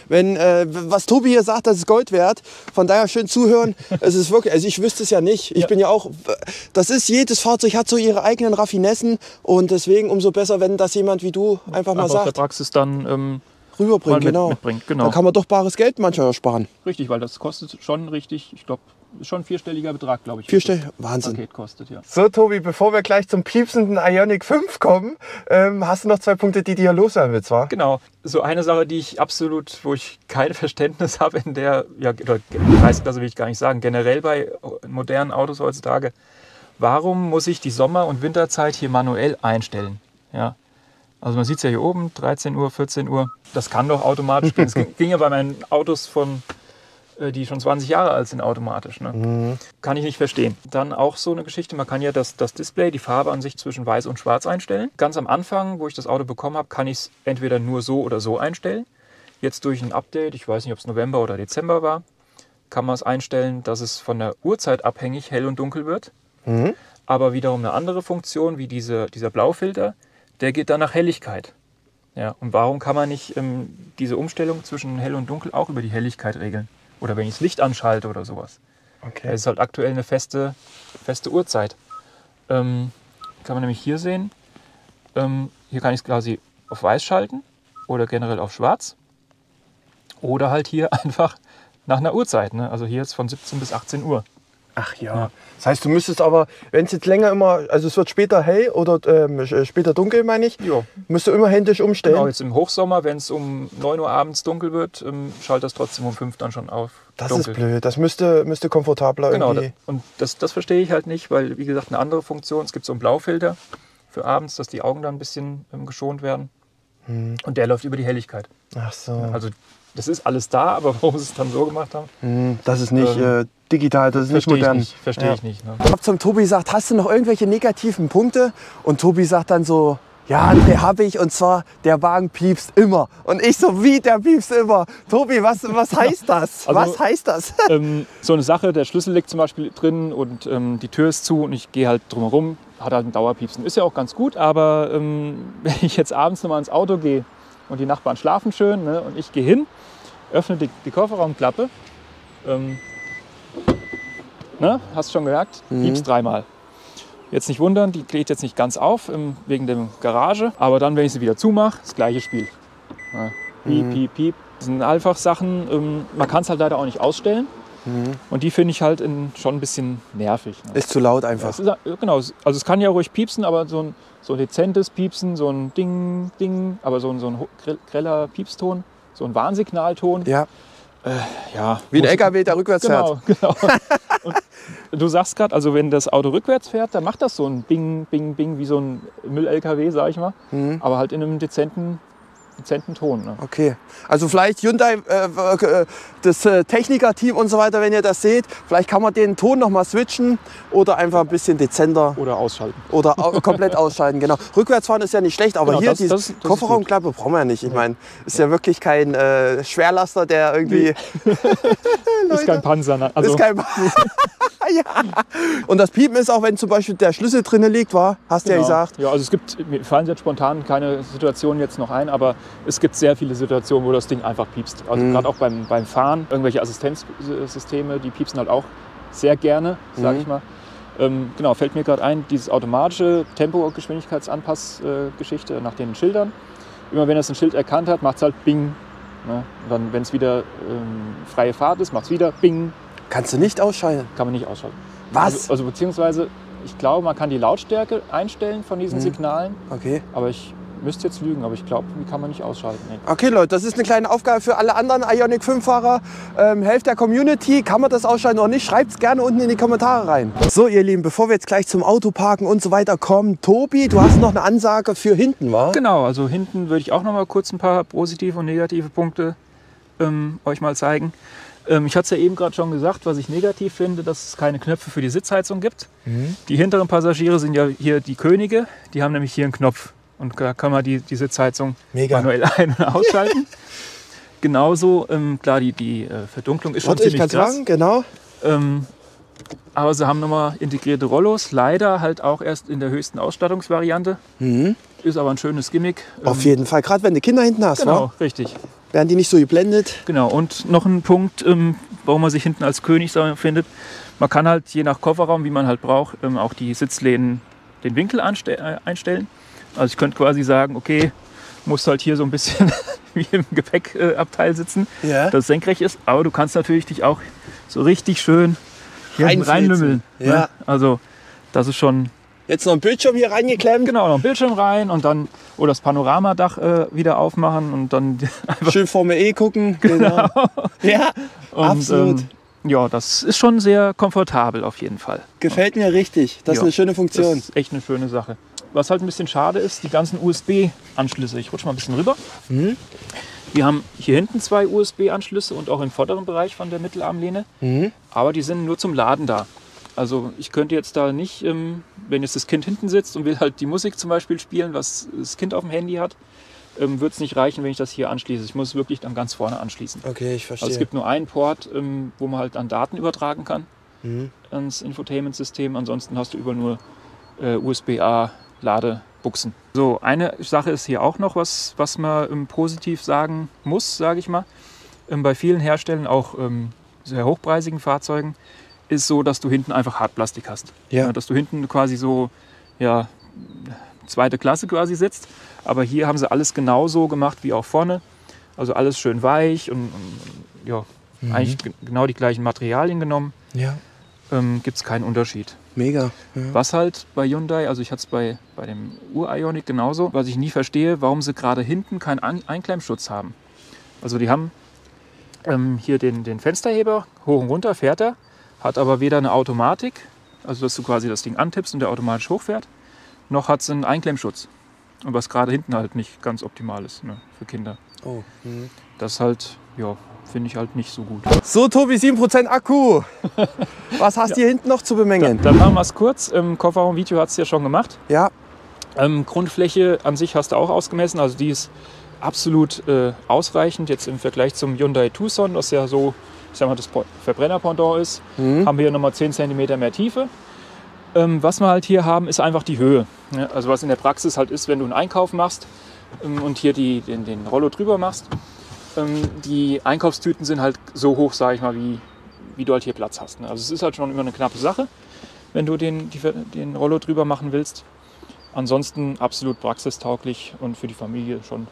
wenn, was Tobi hier sagt, das ist Gold wert, von daher schön zuhören, es ist wirklich, also ich wüsste es ja nicht, ich bin ja auch, das ist, jedes Fahrzeug hat so ihre eigenen Raffinessen und deswegen umso besser, wenn das jemand wie du einfach mal aus sagt. der Praxis dann Rüberbringen, genau. mitbringt, genau. Da kann man doch bares Geld manchmal sparen. Richtig, weil das kostet schon richtig, ich glaube, schon ein vierstelliger Betrag, glaube ich. Vierstellig? Wahnsinn. Paket kostet, ja. So, Tobi, bevor wir gleich zum piepsenden Ioniq 5 kommen, hast du noch 2 Punkte, die dir loswerden willst, wa? Genau. So eine Sache, die ich absolut, wo ich kein Verständnis habe in der, ja, oder Preisklasse will ich gar nicht sagen, generell bei modernen Autos heutzutage. Warum muss ich die Sommer- und Winterzeit hier manuell einstellen? Ja. Also man sieht es ja hier oben, 13 Uhr, 14 Uhr. Das kann doch automatisch gehen. Es ging ja bei meinen Autos die schon 20 Jahre alt sind, automatisch. Ne? Kann ich nicht verstehen. Dann auch so eine Geschichte, man kann ja das Display, die Farbe an sich zwischen weiß und schwarz einstellen. Ganz am Anfang, wo ich das Auto bekommen habe, kann ich es entweder nur so oder so einstellen. Jetzt durch ein Update, ich weiß nicht, ob es November oder Dezember war, kann man es einstellen, dass es von der Uhrzeit abhängig hell und dunkel wird. Aber wiederum eine andere Funktion, wie dieser Blaufilter, der geht dann nach Helligkeit. Ja, und warum kann man nicht diese Umstellung zwischen hell und dunkel auch über die Helligkeit regeln? Oder wenn ich das Licht anschalte oder sowas. Okay. Es ist halt aktuell eine feste Uhrzeit. Kann man nämlich hier sehen. Hier kann ich es quasi auf weiß schalten oder generell auf schwarz. Oder halt hier einfach nach einer Uhrzeit. Ne? Also hier jetzt von 17 bis 18 Uhr. Ach ja. Das heißt, du müsstest aber, wenn es jetzt länger immer, also es wird später hell oder später dunkel, meine ich, Jo. musst du immer händisch umstellen. Genau, jetzt im Hochsommer, wenn es um 9 Uhr abends dunkel wird, schaltet das trotzdem um 5 dann schon auf. Das dunkel. ist blöd, das müsste komfortabler Genau, irgendwie. und das verstehe ich halt nicht, weil, wie gesagt, eine andere Funktion, es gibt so einen Blaufilter für abends, dass die Augen dann ein bisschen geschont werden. Und der läuft über die Helligkeit. Ach so. Also das ist alles da, aber warum sie es dann so gemacht haben? Das ist nicht digital, das ist nicht modern. Verstehe ich nicht. Ne? Ich habe zum Tobi gesagt, hast du noch irgendwelche negativen Punkte? Und Tobi sagt dann so, ja, André, habe ich, und zwar, der Wagen piepst immer. Und ich so, wie, der piepst immer? Tobi, was heißt das? Also, was heißt das? So eine Sache, der Schlüssel liegt zum Beispiel drin und die Tür ist zu und ich gehe halt drumherum, hat halt ein Dauerpiepsen. Ist ja auch ganz gut, aber wenn ich jetzt abends nochmal ins Auto gehe und die Nachbarn schlafen schön, ne, und ich gehe hin, öffne die Kofferraumklappe, ne, hast du schon gemerkt, piepst 3-mal. Jetzt nicht wundern, die geht jetzt nicht ganz auf wegen der Garage, aber dann, wenn ich sie wieder zumache, das gleiche Spiel. Ja, piep, piep, piep. Das sind einfach Sachen, man kann es halt leider auch nicht ausstellen. Und die finde ich halt schon ein bisschen nervig. Ne? Ist zu laut einfach. Ja, genau, also es kann ja ruhig piepsen, aber so ein dezentes Piepsen, so ein Ding, Ding, aber so ein greller Piepston, so ein Warnsignalton. Ja. Ja, wie ein LKW, der rückwärts fährt. Genau. Und du sagst gerade, also wenn das Auto rückwärts fährt, dann macht das so ein Bing, Bing, Bing, wie so ein Müll-LKW, sag ich mal. Aber halt in einem dezenten Ton. Ne? Okay, also vielleicht Hyundai, das Techniker-Team und so weiter, wenn ihr das seht, vielleicht kann man den Ton noch mal switchen oder einfach ein bisschen dezenter. Oder ausschalten. Oder komplett ausschalten, genau. Rückwärtsfahren ist ja nicht schlecht, aber genau, hier diese Kofferraumklappe brauchen wir ja nicht. Ich meine, ist ja wirklich kein Schwerlaster, der irgendwie... Ist kein Panzer. Ne? Also ist kein ja. Und das Piepen ist auch, wenn zum Beispiel der Schlüssel drin liegt, hast du ja gesagt. Ja, also mir fallen jetzt spontan keine Situationen jetzt noch ein, aber es gibt sehr viele Situationen, wo das Ding einfach piepst. Also gerade auch beim Fahren, irgendwelche Assistenzsysteme, die piepsen halt auch sehr gerne, sage ich mal. Genau, fällt mir gerade ein, dieses automatische Tempo-Geschwindigkeitsanpassgeschichte nach den Schildern. Immer wenn es ein Schild erkannt hat, macht es halt Bing. Ne? Und dann, wenn es wieder freie Fahrt ist, macht es wieder Bing. Kannst du nicht ausschalten? Kann man nicht ausschalten. Was? Also beziehungsweise, ich glaube, man kann die Lautstärke einstellen von diesen Signalen. Okay. Aber ich müsste jetzt lügen, aber ich glaube, die kann man nicht ausschalten. Nee. Okay, Leute, das ist eine kleine Aufgabe für alle anderen Ioniq 5-Fahrer. Helft der Community, kann man das ausschalten oder nicht? Schreibt es gerne unten in die Kommentare rein. So, ihr Lieben, bevor wir jetzt gleich zum Autoparken und so weiter kommen, Tobi, du hast noch eine Ansage für hinten, wa? Genau, also hinten würde ich auch noch mal kurz ein paar positive und negative Punkte euch mal zeigen. Ich hatte es ja eben gerade schon gesagt, was ich negativ finde, dass es keine Knöpfe für die Sitzheizung gibt. Die hinteren Passagiere sind ja hier die Könige, die haben nämlich hier einen Knopf. Und da kann man die Sitzheizung manuell ein- und ausschalten. Genauso, klar, die Verdunklung ist schon ziemlich krass. Sagen, genau. Aber sie haben nochmal integrierte Rollos, leider halt auch erst in der höchsten Ausstattungsvariante. Ist aber ein schönes Gimmick. Auf jeden Fall, gerade wenn du Kinder hinten hast, Genau, wa? richtig. Werden die nicht so geblendet? Genau, und noch ein Punkt, warum man sich hinten als König findet. Man kann halt je nach Kofferraum, wie man halt braucht, auch die Sitzlehnen den Winkel einstellen. Also ich könnte quasi sagen, okay, musst halt hier so ein bisschen wie im Gepäckabteil sitzen, Ja. dass es senkrecht ist. Aber du kannst natürlich dich auch so richtig schön hier reinlümmeln. Ja. Ne? Also das ist schon... Jetzt noch ein Bildschirm hier reingeklemmt. Genau, noch ein Bildschirm rein und dann oder das Panoramadach wieder aufmachen und dann einfach Schön Formel E gucken. Genau. Ja, und, absolut. Ja, das ist schon sehr komfortabel auf jeden Fall. Gefällt mir richtig. Das ist Ja, eine schöne Funktion. Das ist echt eine schöne Sache. Was halt ein bisschen schade ist, die ganzen USB-Anschlüsse. Ich rutsche mal ein bisschen rüber. Wir haben hier hinten 2 USB-Anschlüsse und auch im vorderen Bereich von der Mittelarmlehne. Aber die sind nur zum Laden da. Also ich könnte jetzt da nicht, wenn jetzt das Kind hinten sitzt und will halt die Musik zum Beispiel spielen, was das Kind auf dem Handy hat, wird es nicht reichen, wenn ich das hier anschließe. Ich muss es wirklich dann ganz vorne anschließen. Okay, ich verstehe. Also es gibt nur einen Port, wo man halt dann Daten übertragen kann ans Infotainment-System. Ansonsten hast du überall nur USB-A-Ladebuchsen. So, eine Sache ist hier auch noch, was man positiv sagen muss, sage ich mal. Bei vielen Herstellern, auch sehr hochpreisigen Fahrzeugen, ist so, dass du hinten einfach Hartplastik hast. Ja. Dass du hinten quasi so, ja, zweite Klasse quasi sitzt. Aber hier haben sie alles genauso gemacht wie auch vorne. Also alles schön weich und ja, eigentlich genau die gleichen Materialien genommen. Ja, Gibt es keinen Unterschied. mega. Ja. Was halt bei Hyundai, also ich hatte es bei dem Ur-Ioniq genauso, was ich nie verstehe, warum sie gerade hinten keinen Einklemmschutz haben. Also die haben hier den Fensterheber, hoch und runter fährt er, hat aber weder eine Automatik, also dass du quasi das Ding antippst und der automatisch hochfährt, noch hat es einen Einklemmschutz. Und was gerade hinten halt nicht ganz optimal ist, ne, für Kinder. Oh. Das halt, ja, finde ich halt nicht so gut. So, Tobi, 7% Akku. Was hast du hier hinten noch zu bemängeln? Dann machen wir es kurz. Im Kofferraum-Video hat es ja schon gemacht. Ja, Grundfläche an sich hast du auch ausgemessen, also die ist absolut ausreichend. Jetzt im Vergleich zum Hyundai Tucson, was ja so, ich sag mal, das Verbrenner-Pendant ist, haben wir hier nochmal 10 cm mehr Tiefe. Was wir halt hier haben, ist einfach die Höhe. Ja, also was in der Praxis halt ist, wenn du einen Einkauf machst und hier den Rollo drüber machst, die Einkaufstüten sind halt so hoch, sage ich mal, wie du halt hier Platz hast. Ne? Also es ist halt schon immer eine knappe Sache, wenn du den Rollo drüber machen willst. Ansonsten absolut praxistauglich und für die Familie schon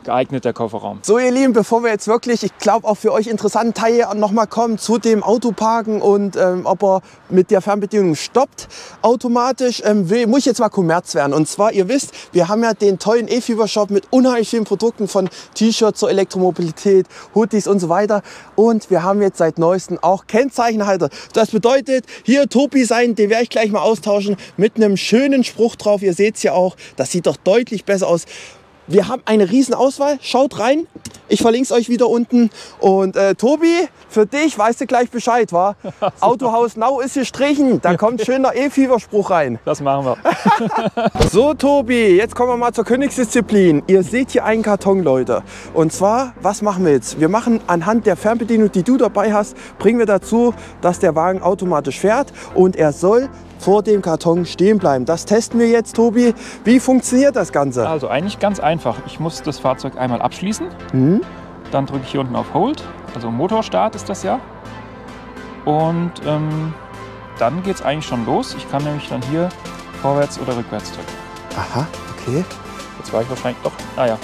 geeignet, der Kofferraum. so ihr Lieben, bevor wir jetzt wirklich, ich glaube auch für euch interessanten Teil nochmal kommen zu dem Autoparken und ob er mit der Fernbedienung stoppt automatisch, muss ich jetzt mal Kommerz werden. Und zwar, ihr wisst, wir haben ja den tollen E-Fever-Shop mit unheimlich vielen Produkten von T-Shirts zur Elektromobilität, Hoodies und so weiter. Und wir haben jetzt seit neuestem auch Kennzeichenhalter. Das bedeutet, hier Tobi sein, den werde ich gleich mal austauschen mit einem schönen Spruch drauf. Ihr seht es ja auch, das sieht doch deutlich besser aus. Wir haben eine riesen Auswahl. Schaut rein. Ich verlinke es euch wieder unten. Und Tobi, für dich weißt du gleich Bescheid, wa? Autohaus Nau ist gestrichen. Da kommt schöner E-Fever-Spruch rein. Das machen wir. So, Tobi, jetzt kommen wir mal zur Königsdisziplin. Ihr seht hier einen Karton, Leute. Und zwar, was machen wir jetzt? Wir machen anhand der Fernbedienung, die du dabei hast, bringen wir dazu, dass der Wagen automatisch fährt und er soll vor dem Karton stehen bleiben. Das testen wir jetzt, Tobi. Wie funktioniert das Ganze? Also eigentlich ganz einfach. Ich muss das Fahrzeug einmal abschließen. Dann drücke ich hier unten auf Hold. Also Motorstart ist das ja. Und dann geht es eigentlich schon los. Ich kann nämlich dann hier vorwärts oder rückwärts drücken. Aha, okay. Jetzt war ich wahrscheinlich doch. Ah ja.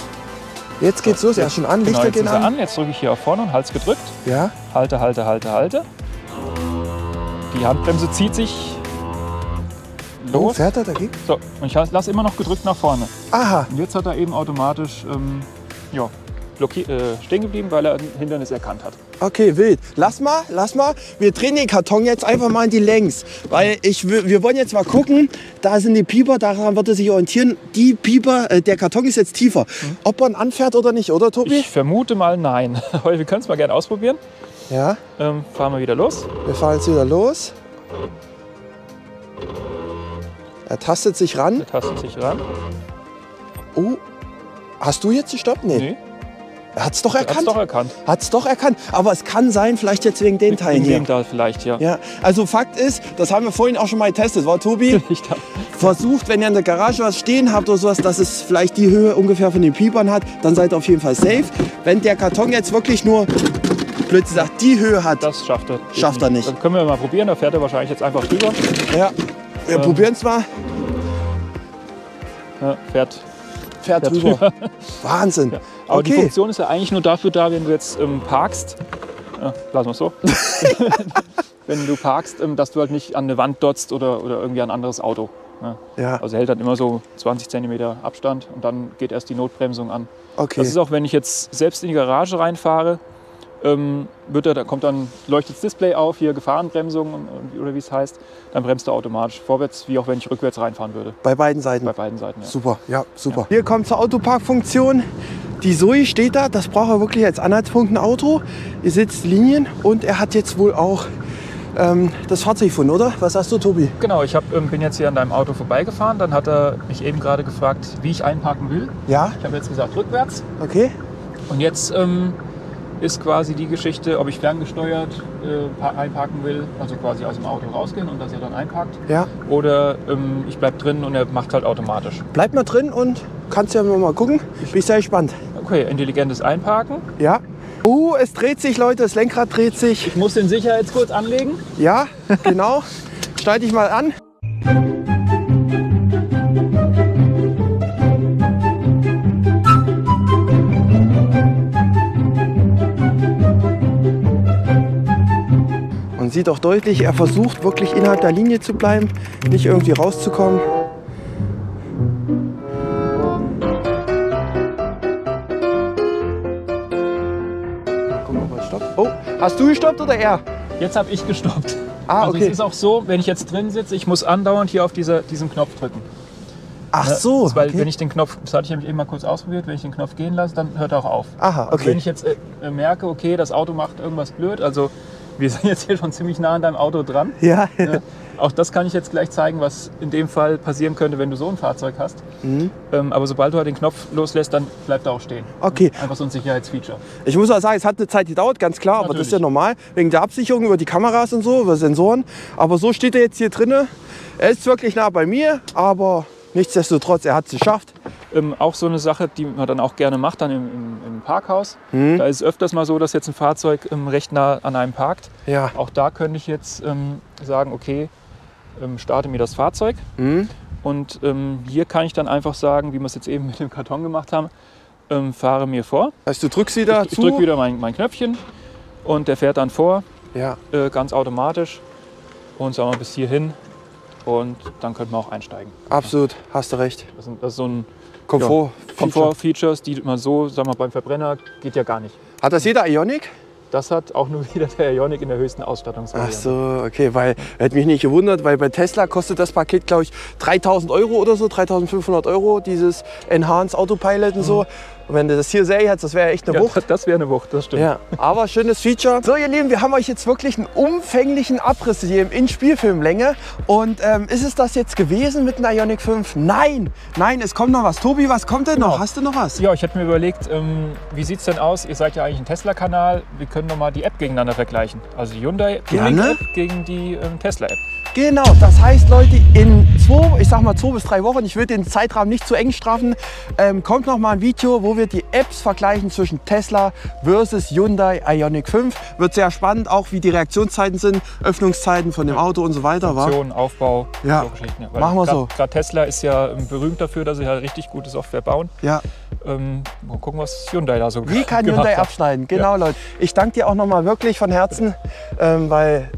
Jetzt geht's los, ja schon an, Genau, Lichter jetzt gehen ist er an. an. Jetzt drücke ich hier auf vorne und Hals gedrückt. Ja, Halte, halte, halte, halte. Die Handbremse zieht sich oh, los. fährt er dagegen? So, und ich lasse immer noch gedrückt nach vorne. Aha, Und jetzt hat er eben automatisch ja, stehen geblieben, weil er ein Hindernis erkannt hat. okay, wild. Lass mal. Wir drehen den Karton jetzt einfach mal in die Längs. Weil wir wollen jetzt mal gucken, da sind die Pieper, daran wird er sich orientieren. Die Pieper, der Karton ist jetzt tiefer. Ob er ihn anfährt oder nicht, oder Tobi? Ich vermute mal nein. Aber wir können es mal gerne ausprobieren. Ja, Fahren wir wieder los. wir fahren jetzt wieder los. Er tastet sich ran. Der tastet sich ran. Oh, hast du jetzt gestoppt? Nee. Nee. Er hat es doch erkannt. Hat es doch erkannt. Aber es kann sein, vielleicht jetzt wegen den Teilen hier. Wegen dem da vielleicht, ja. Ja, also Fakt ist, das haben wir vorhin auch schon mal getestet, war Tobi? Versucht, wenn ihr in der Garage was stehen habt oder sowas, dass es vielleicht die Höhe ungefähr von den Piepern hat, dann seid ihr auf jeden Fall safe. Wenn der Karton jetzt wirklich nur, blöd gesagt, die Höhe hat, das schafft er. Schafft er nicht. Dann können wir mal probieren, da fährt er wahrscheinlich jetzt einfach drüber. Ja, wir probieren es mal. Ja, fährt drüber. Wahnsinn. Ja. Aber okay. Die Funktion ist ja eigentlich nur dafür da, wenn du jetzt parkst. Ja, lassen wir es so. Wenn du parkst, dass du halt nicht an eine Wand dotzt oder irgendwie an ein anderes Auto. Ja. Ja. Also hält dann immer so 20 cm Abstand und dann geht erst die Notbremsung an. Okay. Das ist auch, wenn ich jetzt selbst in die Garage reinfahre, leuchtet das Display auf, hier Gefahrenbremsung oder wie es heißt, dann bremst er automatisch vorwärts, wie auch wenn ich rückwärts reinfahren würde. Bei beiden Seiten? Bei beiden Seiten, ja. Super, ja, super. Ja. Hier kommt zur Autoparkfunktion. Die Zoe steht da, das braucht er wirklich als Anhaltspunkt ein Auto. Ihr sitzt Linien und er hat jetzt wohl auch das Fahrzeug gefunden, oder? Was sagst du, Tobi? Genau, ich bin jetzt hier an deinem Auto vorbeigefahren, dann hat er mich eben gerade gefragt, wie ich einparken will. Ja. Ich habe jetzt gesagt, rückwärts. Okay. Und jetzt ist quasi die Geschichte, ob ich ferngesteuert einparken will, also quasi aus dem Auto rausgehen und dass er dann einparkt. Ja. Oder ich bleib drin und er macht halt automatisch. Bleib mal drin und kannst ja mal gucken. Ich bin sehr gespannt. Okay, intelligentes Einparken. Ja. Es dreht sich, Leute, das Lenkrad dreht sich. Ich muss den Sicherheitsgurt anlegen. Ja, genau. Schneide ich mal an. Man sieht auch deutlich, er versucht wirklich innerhalb der Linie zu bleiben, nicht irgendwie rauszukommen. Oh, hast du gestoppt oder er? Jetzt habe ich gestoppt. Ah, okay. Also es ist auch so, wenn ich jetzt drin sitze, ich muss andauernd hier auf diesen Knopf drücken. Ach so. Weil okay. Wenn ich den Knopf, das hatte ich nämlich eben mal kurz ausprobiert, wenn ich den Knopf gehen lasse, dann hört er auch auf. Aha, okay. Also wenn ich jetzt merke, okay, das Auto macht irgendwas blöd, also wir sind jetzt hier schon ziemlich nah an deinem Auto dran. Ja. Auch das kann ich jetzt gleich zeigen, was in dem Fall passieren könnte, wenn du so ein Fahrzeug hast. Mhm. Aber sobald du halt den Knopf loslässt, dann bleibt er auch stehen. Okay. Einfach so ein Sicherheitsfeature. Ich muss auch sagen, es hat eine Zeit gedauert, ganz klar, aber das ist ja normal, wegen der Absicherung über die Kameras und so, über Sensoren. Aber so steht er jetzt hier drinne. Er ist wirklich nah bei mir, aber nichtsdestotrotz, er hat es geschafft. Auch so eine Sache, die man dann auch gerne macht, dann im Parkhaus. Mhm. Da ist es öfters mal so, dass jetzt ein Fahrzeug recht nah an einem parkt. Ja. Auch da könnte ich jetzt sagen, okay, starte mir das Fahrzeug. Mhm. Und hier kann ich dann einfach sagen, wie wir es jetzt eben mit dem Karton gemacht haben, fahre mir vor. Also du drückst wieder Ich drücke wieder mein Knöpfchen und der fährt dann vor, ja. Ganz automatisch. Und sagen wir bis hierhin. Und dann könnte man auch einsteigen. Absolut, hast du recht. Das ist so ein Komfort-Features, die man so, sagen wir, beim Verbrenner geht ja gar nicht. Hat das jeder Ioniq? Das hat auch nur wieder der Ioniq in der höchsten Ausstattungsvariante. Ach so, okay, weil hätte mich nicht gewundert, weil bei Tesla kostet das Paket, glaube ich, 3.000 € oder so, 3.500 €, dieses Enhanced Autopilot und so. Und wenn du das hier sähe, das wäre echt eine Wucht. Das wäre eine Wucht, das stimmt. Ja, aber schönes Feature. So, ihr Lieben, wir haben euch jetzt wirklich einen umfänglichen Abriss hier in Spielfilmlänge. Und ist es das jetzt gewesen mit einem Ioniq 5? Nein, nein, es kommt noch was. Tobi, was kommt denn noch? Genau. Hast du noch was? Ja, ich hätte mir überlegt, wie sieht es denn aus? Ihr seid ja eigentlich ein Tesla-Kanal. Wir können noch mal die App gegeneinander vergleichen. Also die Hyundai App gegen die Tesla-App. Genau, das heißt, Leute, in 2 bis 3 Wochen, ich will den Zeitrahmen nicht zu eng straffen, kommt noch mal ein Video, wo wir die Apps vergleichen zwischen Tesla versus Hyundai Ioniq 5. Wird sehr spannend, auch wie die Reaktionszeiten sind, Öffnungszeiten von dem Auto und so weiter. Funktion, Aufbau, ja. So Geschichten. Ja, machen wir so. Gerade Tesla ist ja berühmt dafür, dass sie halt richtig gute Software bauen. Ja. Mal gucken, was Hyundai da so Wie kann Hyundai abschneiden? Genau, ja. Leute. Ich danke dir auch noch mal wirklich von Herzen, weil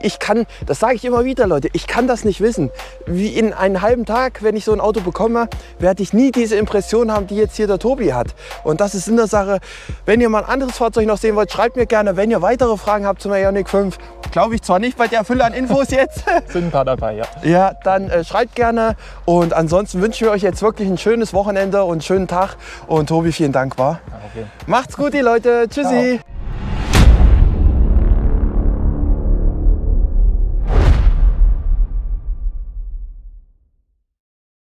ich kann, das sage ich immer wieder, Leute, ich kann das nicht wissen. Wie in einem halben Tag, wenn ich so ein Auto bekomme, werde ich nie diese Impression haben, die jetzt hier der Tobi hat. Und das ist in der Sache, wenn ihr mal ein anderes Fahrzeug noch sehen wollt, schreibt mir gerne. Wenn ihr weitere Fragen habt zum Ioniq 5, glaube ich zwar nicht bei der Fülle an Infos jetzt. Sind ein paar dabei, ja. Ja, dann schreibt gerne. Und ansonsten wünschen wir euch jetzt wirklich ein schönes Wochenende und einen schönen Tag. Und Tobi, vielen Dank, war. Okay. Macht's gut, die Leute. Tschüssi. Ciao.